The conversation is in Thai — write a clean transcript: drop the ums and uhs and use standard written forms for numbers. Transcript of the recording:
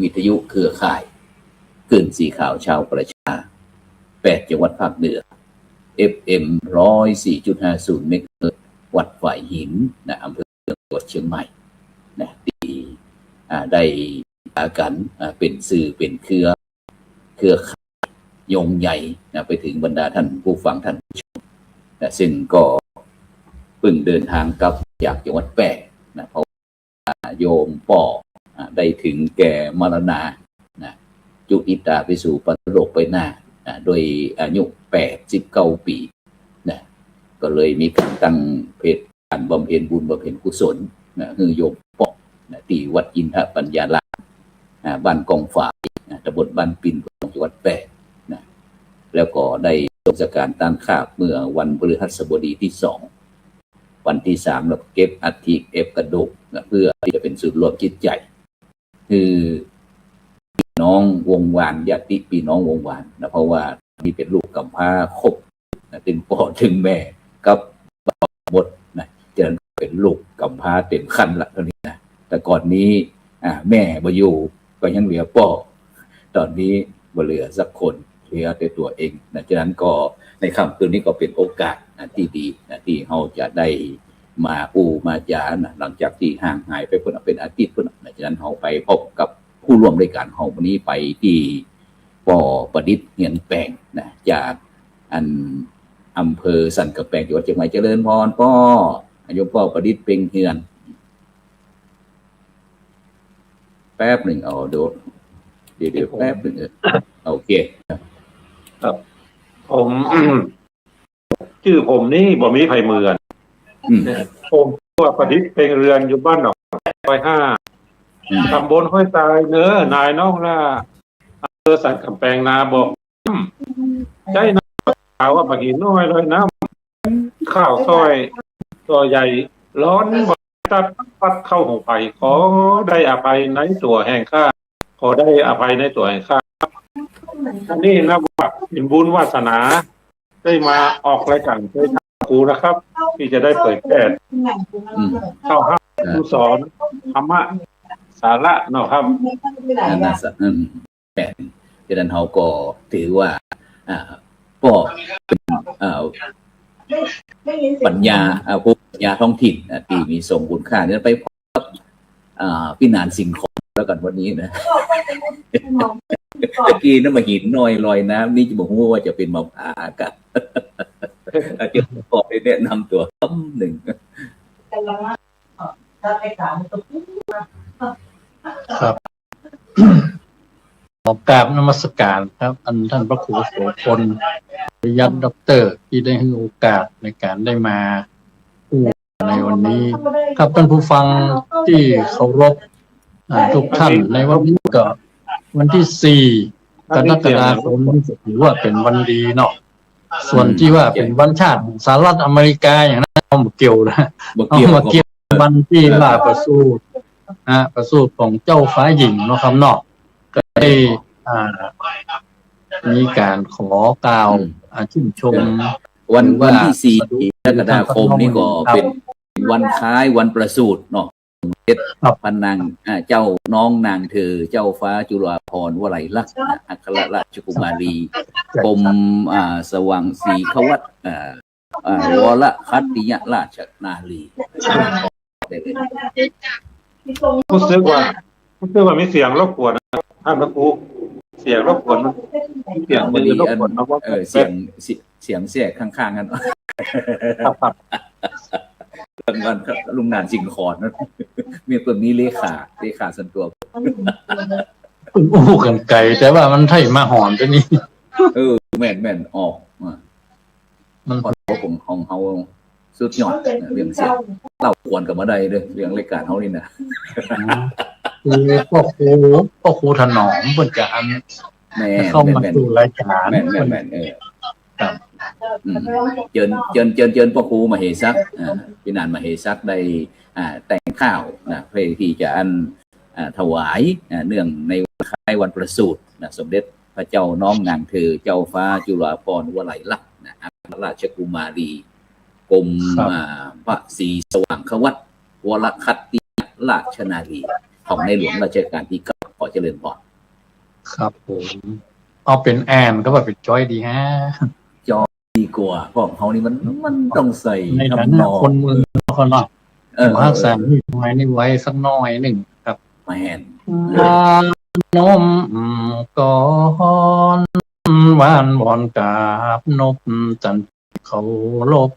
วิทยุเครือข่ายคลื่นสีขาวชาวประชา8จังหวัดภาคเหนือ FM 104.50 เมกะเฮิรตซ์วัดฝ่ายหินนะอำเภอจังหวัดเชียงใหม่นะที่ได้กันเป็นสื่อเป็นเครือข่ายยงใหญ่นะไปถึงบรรดาท่านผู้ฟังท่านผู้ชมนะซึ่งก็เพิ่งเดินทางกลับจากจังหวัดแปะนะเพราะโยมป่อได้ถึงแก่มรณานะจุติตาไปสู่ปรโลกไปหน้าโดยอายุ89 ปีนะก็เลยมีการตั้งเพจการบำเพ็ญบุญบำเพ็ญกุศลนะคือโยมป่อนะที่วัดอินทปัญญารามบ้านกองฝายตำบลบ้านปิ่นของจังหวัดแปะนะแล้วก็ได้ลงจากการตั้งคาบเมื่อวันพฤหัสบดีที่2วันที่3เราเก็บอัฐิเอฟกระดูกนะเพื่อที่จะเป็นศูนย์รวมจิตใจคือพี่น้องวงวานญาติพี่น้องวงวานนะเพราะว่านี่เป็นลูกกำพร้าครบนะถึงพ่อถึงแม่กับหมดนะจะเป็นลูกกำพร้าเต็มขั้นละเท่านี้นะแต่ก่อนนี้แม่บ่อยู่ก็ยังเหลือพ่อตอนนี้บ่เหลือสักคนเหลือแต่ตัวเองนะฉะนั้นก็ในค่ำคืนนี้ก็เป็นโอกาสที่ดีนะที่เราจะได้มามาจานะหลังจากที่ห่างหายไปเป็นอาทิตย์นะฉะนั้นเราไปพบกับผู้ร่วมรายการเราวันนี้ไปที่ปอประดิษฐ์เหียนแปลงนะจากอำเภอสันกำแพงจังหวัดเชียงใหม่เจริญพรพ่อโยมพ่อประดิษฐ์เป็นเฮียนแป๊บหนึ่งเอาเดี๋ยวแป๊บหนึ่งโอเคครับผมชื่อผมนี่บ่มีไผเมือนผมว่าประดิษฐ์เป็นเรือนอยู่บ้านหนอง5ตำบลห้วยทรายเนื้อนายน้องล่าอำเภอสันกำแพงนาบอกใช่นะข่าวว่าบางทีน้อยเลยนะข้าวซอยตัวใหญ่ร้อนตัดปัดเข้าหูไปขอได้อภัยในตัวแห่งข้าขอได้อภัยในตัวแห่งข้าอันนี้นะว่าเป็นบุญวาสนาได้มาออกรายการได้ทำครูนะครับที่จะได้เผยแพร่เข้าห้าผู้สอนธรรมะสาระเนาะครับแต่ฉะนั้นเขาก็ถือว่าป่อปัญญาผู้ปัญญาท้องถิ่นที่มีส่งคุณค่าเนี่ยไปพบพี่นานสิงห์ของแล้วกันวันนี้นะตะกี้น้ำมาหินน้อยลอยน้ำนี่จะบอกว่าจะเป็นมะพร้าวกันเดี๋ยวขอได้แนะนำตัวหนึ่งครับขอกราบนมัสการครับท่านพระครูโสพลปริยัติด็อกเตอร์ที่ได้ให้โอกาสในการได้มาพูดในวันนี้ครับท่านผู้ฟังที่เคารพทุกท่านในวันนี้ก็วันที่4 กรกฎาคมนี่ถือว่าเป็นวันดีเนาะส่วนที่ว่าเป็นวันชาติสหรัฐอเมริกาอย่างนั้นเอามาเกี่ยวนะเอามาเกี่ยววันที่ว่าประสูติของเจ้าฟ้าหญิงเนาะครับเนาะก็ได้มีการขอกล่าวชื่นชมวันที่4 กรกฎาคมนี่ก็เป็นวันคล้ายวันประสูติเนาะเพชรพันนางเจ้าน้องนางเธอเจ้าฟ้าจุฬาภรณ์วลัยลักษณ์อัครราชกุมารีกรมสว่างศรีขวัตวรคัตติยราชนารีรู้สึกว่ามีเสียงรบกวนท่านพระครูเสียงรบกวนเสียงมือรบกวนนะว่าเสียงแทรกข้างๆกันครับมันลุงนานสิงห์ขอนนะมีตัวนี้เลขาส่วนตัวอู้กันไกลแต่ว่ามันไทยมาหอนตัวนี้แม่นออกมันของเฮาสุดยอดเรื่องเสียงเล่าควรกับมาได้เด้อเรื่องรายการเฮานี่นะคือพ่อครูถนอมเพิ่นจะเข้ามาสู่รายการแม่นครับเจิญพ่อครูมเหสักพี่นานมเหสักได้แต่งข้าวนะเพื่อที่จะถวายเนื่องในวันคล้ายวันประสูติสมเด็จพระเจ้าน้องนางเธอเจ้าฟ้าจุฬาภรณ์วลัยลักษณ์อัครราชกุมารีกรมพระศรีสว่างขวัตวรคัตติยราชนารีของในหลวงรัชกาลที่9 ขอเจริญพร ครับผมเอาเป็นแอนก็แบบเป็นจอยดีฮะ ดีกว่าเพราะเขานี่มันต้องใส่ ในฐา ทำน นะ อง คนเมืองคนเนาะ เออ มหักษานี่ไว้นี่ไว้สักหน่อยหนึ่งครับ แม่น มานมก่อนหวานวอนกราบนบจันทร์เขาลบ